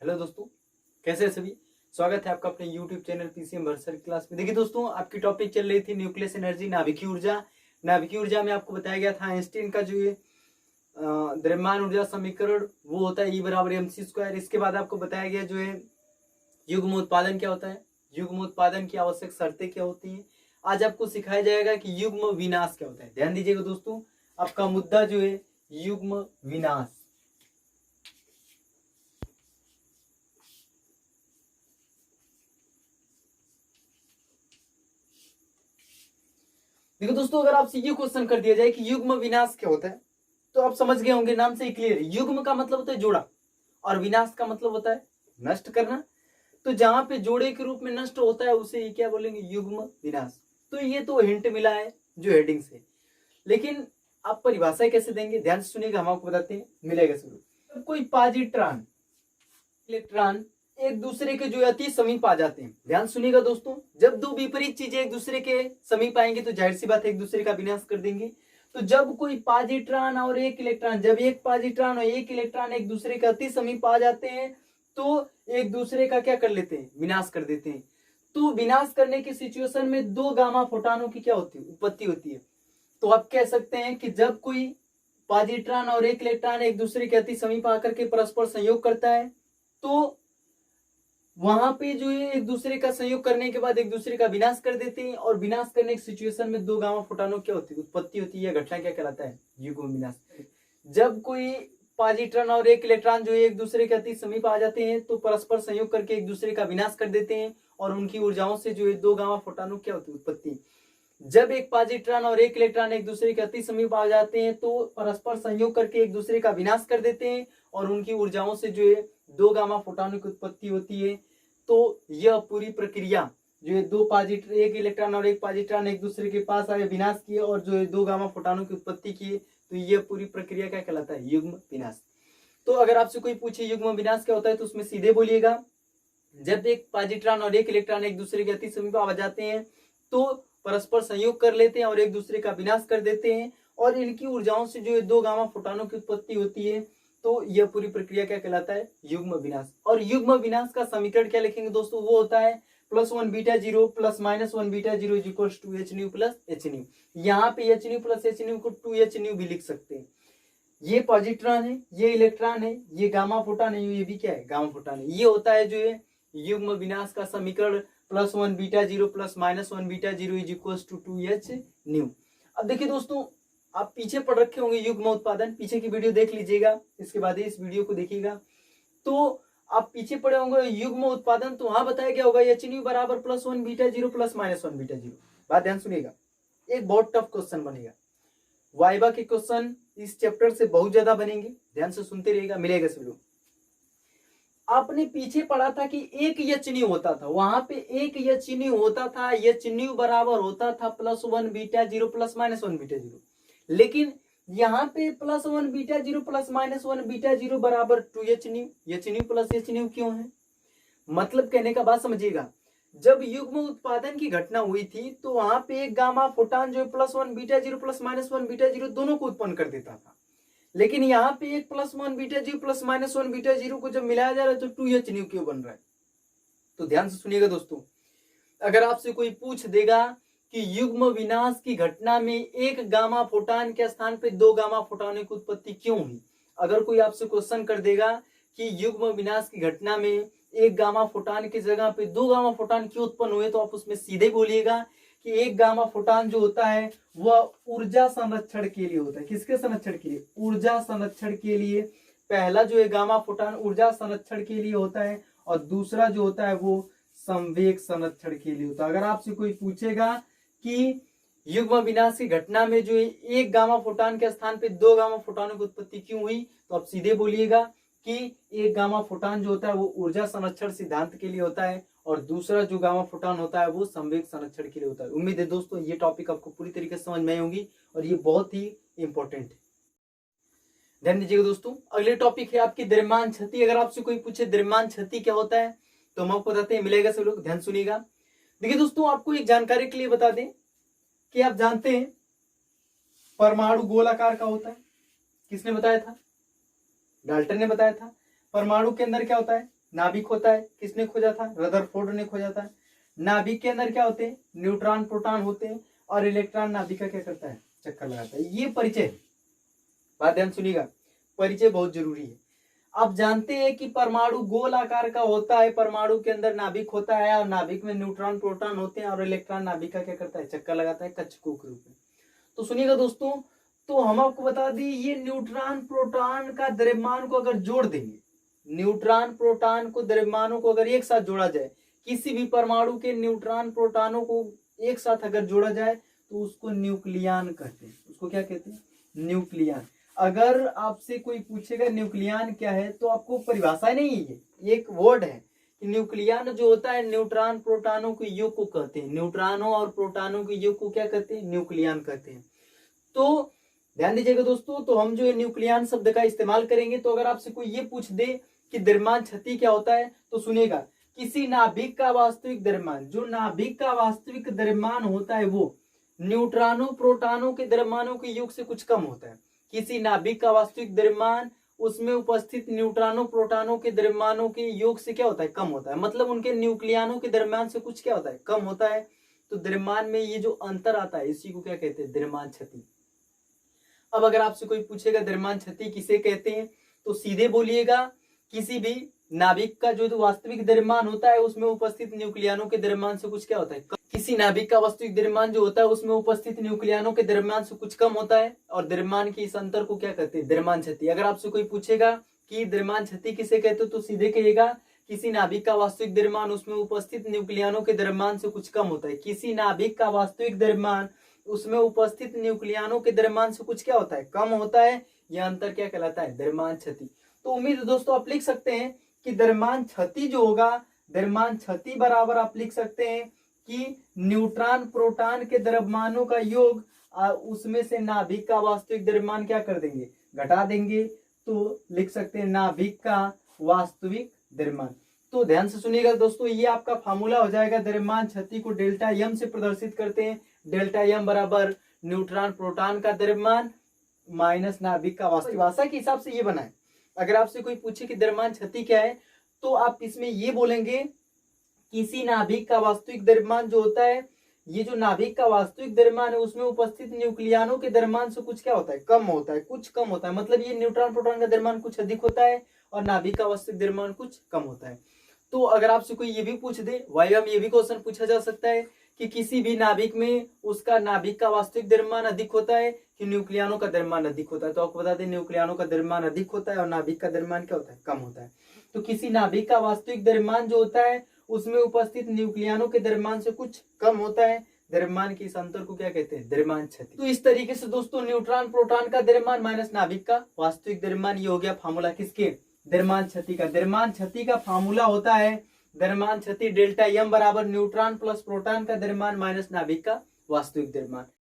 Hello दोस्तों, कैसे हैं सभी। स्वागत है आपका अपने YouTube चैनल पीसीएम वर्सर क्लास में। देखिए दोस्तों, आपकी टॉपिक चल रही थी न्यूक्लियस एनर्जी, नाभिकीय ऊर्जा। नाभिकीय ऊर्जा में आपको बताया गया था आइंस्टीन का जो ये द्रव्यमान ऊर्जा समीकरण वो होता है E बराबर mc²। इसके बाद आपको बताया गया जो है युग्म उत्पादन क्या होता है, युग्म उत्पादन की आवश्यक शर्तें क्या होती हैं। आज आपको सिखाया जाएगा कि युग्म विनाश क्या होता है। ध्यान दीजिएगा दोस्तों, आपका मुद्दा जो है युग्म विनाश। देखो दोस्तों, अगर आपसे ये क्वेश्चन कर दिया जाए कि युग्म विनाश क्या होता है तो आप समझ गए होंगे, नाम से ही क्लियर है। युग्म का मतलब होता है जोड़ा और विनाश का मतलब होता है नष्ट करना। तो जहां पे जोड़े के रूप में नष्ट होता है उसे ये क्या बोलेंगे, युग्म विनाश। तो ये तो हिंट मिला है जो हेडिंग से, लेकिन आप परिभाषा कैसे देंगे, ध्यान से सुनिएगा, हम आपको बताते हैं। मिलेगा शुरू, कोई पॉजिट्रॉन इलेक्ट्रॉन एक दूसरे के जो अति समीप आ जाते हैं। ध्यान सुनिएगा दोस्तों, जब दो विपरीत चीजें एक दूसरे के समीप आएंगे तो जाहिर सी बात है एक दूसरे का विनाश कर देंगे। तो जब कोई पॉजिट्रॉन और एक इलेक्ट्रॉन, जब एक पॉजिट्रॉन और एक इलेक्ट्रॉन एक दूसरे के अति समीप आ जाते हैं तो एक दूसरे का क्या कर लेते हैं, विनाश कर देते हैं। तो विनाश करने की सिचुएशन में दो गामा फोटॉनों की क्या होती है, उत्पत्ति होती है। तो आप कह सकते हैं कि जब कोई पॉजिट्रॉन और एक इलेक्ट्रॉन एक दूसरे के अति समीप आकर के परस्पर संयोग करता है तो वहां पे जो है एक दूसरे का संयोग करने के बाद एक दूसरे का विनाश कर देते हैं। और विनाश करने की सिचुएशन में दो गामा फोटॉनों क्या होती है, उत्पत्ति होती है। घटना क्या कहलाता है, युग्म विनाश। जब कोई पॉजिट्रॉन और एक इलेक्ट्रॉन जो है एक दूसरे के अति समीप आ जाते हैं तो परस्पर संयोग करके एक दूसरे का विनाश कर देते हैं और उनकी ऊर्जाओं से जो है दो गामा फोटॉनों क्या होती है, उत्पत्ति। जब एक पॉजिट्रॉन और एक इलेक्ट्रॉन एक दूसरे के अति समीप आ जाते हैं तो परस्पर संयोग करके एक दूसरे का विनाश कर देते हैं और उनकी ऊर्जाओं से जो है दो गामा फोटॉनों की उत्पत्ति होती है। तो यह पूरी प्रक्रिया जो है दो पॉजिट्रॉन, एक इलेक्ट्रॉन और एक पॉजिट्रॉन एक दूसरे के पास आए, विनाश किए और जो है दो गामा फोटॉनों की उत्पत्ति किए, तो यह पूरी प्रक्रिया क्या कहलाता है, युग्म विनाश। तो अगर आपसे कोई पूछे युग्म विनाश क्या होता है तो उसमें सीधे बोलिएगा, जब एक पॉजिट्रॉन और एक इलेक्ट्रॉन एक दूसरे के अति समीप आ जाते हैं तो परस्पर संयोग कर लेते हैं और एक दूसरे का विनाश कर देते हैं और इनकी ऊर्जाओं से जो है दो गामा फोटॉनों की उत्पत्ति होती है। तो यह पूरी प्रक्रिया क्या कहलाता है, युग्म विनाश। और युग्म विनाश का समीकरण क्या लिखेंगे दोस्तों, वो होता है +1 β 0 + -1 β 0 equals to h nu plus h nu. यहाँ पे h nu plus h nu को 2h न्यू भी लिख सकते हैं। ये पॉजिट्रॉन है, ये इलेक्ट्रॉन है, ये गामा फोटॉन है, ये भी क्या है, गामा फोटॉन है। ये होता है जो है युग्म विनाश का समीकरण +1 β 0 + -1 β 0 is equals to 2h new. अब देखिए दोस्तों, आप पीछे पढ़ रखे होंगे युग्म उत्पादन, पीछे की वीडियो देख लीजिएगा, इसके बाद इस वीडियो को देखिएगा। तो आप पीछे पढ़े होंगे युग्म उत्पादन, तो वहां बताया गया होगा h न्यू बराबर +1 β 0 + -1 β 0। बात ध्यान सुनिएगा, एक बहुत टफ क्वेश्चन बनेगा। वाइवा के क्वेश्चन इस चैप्टर से बहुत ज्यादा बनेंगे, ध्यान से सुनते रहिएगा, मिलेगा सब लोग। आपने पीछे पढ़ा था कि एक h न्यू होता था, वहां पे एक h न्यू होता था, h न्यू बराबर होता था +1 β 0 + -1 β 0। लेकिन यहाँ पे +1 β 0 + -1 β 0 बराबर 2h new, h nu plus h new क्यों है, मतलब कहने का बात समझिएगा। जब युग्म उत्पादन की घटना हुई थी तो वहां पे एक गामा फोटॉन जो +1 β 0 + -1 β 0 दोनों को उत्पन्न कर देता था। लेकिन यहाँ पे एक +1 β 0 + -1 β 0 को जब मिलाया जा रहा है तो 2h न्यू क्यों बन रहा है। तो ध्यान से सुनिएगा दोस्तों, अगर आपसे कोई पूछ देगा कि युग्म विनाश की घटना में एक गामा फोटॉन के स्थान पे दो गामा फोटॉनों की उत्पत्ति क्यों हुई, अगर कोई आपसे क्वेश्चन कर देगा कि युग्म विनाश की घटना में एक गामा फोटॉन की जगह पे दो गामा फोटॉन क्यों उत्पन्न हुए, तो आप उसमें सीधे बोलिएगा कि एक गामा फोटॉन जो होता है वह ऊर्जा संरक्षण के लिए होता है। किसके संरक्षण के लिए, ऊर्जा संरक्षण के लिए। पहला जो है गामा फोटॉन ऊर्जा संरक्षण के लिए होता है और दूसरा जो होता है वो संवेग संरक्षण के लिए होता है। अगर आपसे कोई पूछेगा कि युग्म विनाश की घटना में जो है एक गामा फोटॉन के स्थान पे दो गामा फोटॉनों की उत्पत्ति क्यों हुई, तो आप सीधे बोलिएगा कि एक गामा फोटॉन जो होता है वो ऊर्जा संरक्षण सिद्धांत के लिए होता है और दूसरा जो गामा फोटॉन होता है वो संवेग संरक्षण के लिए होता है। उम्मीद है दोस्तों ये टॉपिक आपको पूरी तरीके से समझ में आई होगी और ये बहुत ही इंपॉर्टेंट है। ध्यान दीजिएगा दोस्तों, अगले टॉपिक है आपकी द्रव्यमान क्षति। अगर आपसे कोई पूछे द्रव्यमान क्षति क्या होता है तो हम आपको बताते हैं, मिलेगा सब लोग, ध्यान सुनिएगा। देखिए दोस्तों, आपको एक जानकारी के लिए बता दें कि आप जानते हैं परमाणु गोलाकार का होता है। किसने बताया था, डाल्टन ने बताया था। परमाणु के अंदर क्या होता है, नाभिक होता है, किसने खोजा था? रदरफोर्ड ने खोजा था। नाभिक के अंदर क्या होते हैं? न्यूट्रॉन प्रोटॉन होते हैं और इलेक्ट्रॉन नाभिक का क्या करता है? चक्कर लगाता है। ये परिचय, बात ध्यान सुनिएगा, परिचय बहुत जरूरी है। आप जानते हैं कि परमाणु गोल आकार का होता है, परमाणु के अंदर नाभिक होता है और नाभिक में न्यूट्रॉन प्रोटॉन होते हैं और इलेक्ट्रॉन नाभिक का क्या करता है? चक्कर लगाता है कक्षकों के रूप में। तो सुनिएगा दोस्तों, तो हम आपको बता दें ये न्यूट्रॉन प्रोटॉन का द्रव्यमान को अगर जोड़ देंगे, न्यूट्रॉन प्रोटॉन को द्रव्यमानों को अगर एक साथ जोड़ा जाए, किसी भी परमाणु के न्यूट्रॉन प्रोटॉनों को एक साथ अगर जोड़ा जाए तो उसको न्यूक्लियन कहते हैं। उसको क्या कहते हैं? न्यूक्लियन। अगर आपसे कोई पूछेगा न्यूक्लियन क्या है, तो आपको परिभाषा नहीं है, ये एक वर्ड है कि न्यूक्लियन जो होता है न्यूट्रॉन प्रोटॉनों के योग को कहते हैं। न्यूट्रॉनों और प्रोटॉनों के योग को क्या कहते हैं? न्यूक्लियन कहते हैं। तो ध्यान दीजिएगा दोस्तों, तो हम जो न्यूक्लियन शब्द का इस्तेमाल करेंगे, तो अगर आपसे कोई ये पूछ दे कि द्रव्यमान क्षति क्या होता है, तो सुनिएगा, किसी नाभिक का वास्तविक द्रव्यमान, जो नाभिक का वास्तविक द्रव्यमान होता है वो न्यूट्रॉनों प्रोटॉनों के द्रव्यमानों के योग से कुछ कम होता है। किसी नाभिक का वास्तविक द्रव्यमान उसमें उपस्थित न्यूट्रॉनों प्रोटॉनों के द्रव्यमानों के योग से क्या होता है? कम होता है। मतलब उनके न्यूक्लियनों के द्रव्यमान से कुछ क्या होता है? कम होता है। तो द्रव्यमान में ये जो अंतर आता है, इसी को क्या कहते हैं? द्रव्यमान क्षति। अब अगर आपसे कोई पूछेगा द्रव्यमान क्षति किसे कहते हैं, तो सीधे बोलिएगा, किसी भी नाभिक का जो वास्तविक द्रव्यमान होता है उसमें उपस्थित न्यूक्लियनों के द्रव्यमान से कुछ क्या होता है? किसी नाभिक का वास्तविक द्रव्यमान जो होता है उसमें उपस्थित न्यूक्लियनों के द्रव्यमान से कुछ कम होता है, और द्रव्यमान की इस अंतर को क्या कहते हैं? द्रव्यमान क्षति। अगर आपसे कोई पूछेगा कि द्रव्यमान क्षति किसे कहते हो, तो सीधे कहिएगा, किसी नाभिक का वास्तविक द्रव्यमान उसमें उपस्थित न्यूक्लियनों के द्रव्यमान से कुछ कम होता है। किसी नाभिक का वास्तविक द्रव्यमान उसमें उपस्थित न्यूक्लियनों के द्रव्यमान से कुछ क्या होता है? कम होता है। यह अंतर क्या कहलाता है? द्रव्यमान क्षति। तो उम्मीद है दोस्तों आप लिख सकते हैं कि द्रव्यमान क्षति जो होगा, द्रव्यमान क्षति बराबर आप लिख सकते हैं कि न्यूट्रॉन प्रोटॉन के द्रव्यमानों का योग, उसमें से नाभिक का वास्तविक द्रव्यमान क्या कर देंगे? घटा देंगे। तो लिख सकते हैं नाभिक का वास्तविक द्रव्यमान। तो ध्यान से सुनिएगा दोस्तों, ये आपका फार्मूला हो जाएगा। द्रव्यमान क्षति को डेल्टा एम से प्रदर्शित करते हैं। डेल्टा एम बराबर न्यूट्रॉन प्रोटॉन का द्रव्यमान माइनस नाभिक का वास्तविक। भाषा के हिसाब से ये बना है। अगर आपसे कोई पूछे कि द्रव्यमान क्षति क्या है, तो आप इसमें ये बोलेंगे, किसी नाभिक का वास्तविक द्रव्यमान जो होता है, ये जो नाभिक का वास्तविक द्रव्यमान है उसमें उपस्थित न्यूक्लियनों के द्रव्यमान से कुछ क्या होता है? कम होता है, कुछ कम होता है। मतलब ये न्यूट्रॉन प्रोटॉन का द्रव्यमान कुछ अधिक होता है और नाभिक का वास्तविक द्रव्यमान कुछ कम होता है। तो अगर आपसे कोई ये भी पूछ दे, वाइवा में ये भी क्वेश्चन पूछा जा सकता है कि किसी भी नाभिक में उसका नाभिक का वास्तविक द्रव्यमान अधिक होता है कि न्यूक्लियनों का द्रव्यमान अधिक होता है, तो आपको बता दें न्यूक्लियनों का द्रव्यमान अधिक होता है और नाभिक का द्रव्यमान क्या होता है? कम होता है। तो किसी नाभिक का वास्तविक द्रव्यमान जो होता है उसमें उपस्थित न्यूक्लियनों के द्रव्यमान से कुछ कम होता है। द्रव्यमान के इस अंतर को क्या कहते हैं? द्रव्यमान क्षति। तो इस तरीके से दोस्तों न्यूट्रॉन प्रोटॉन का द्रव्यमान माइनस नाभिक का वास्तविक द्रव्यमान, ये हो गया फार्मूला किसके? द्रव्यमान क्षति का। द्रव्यमान क्षति का फार्मूला होता है द्रव्यमान क्षति डेल्टा एम बराबर न्यूट्रॉन प्लस प्रोटॉन का द्रव्यमान माइनस नाभिक का वास्तविक द्रव्यमान।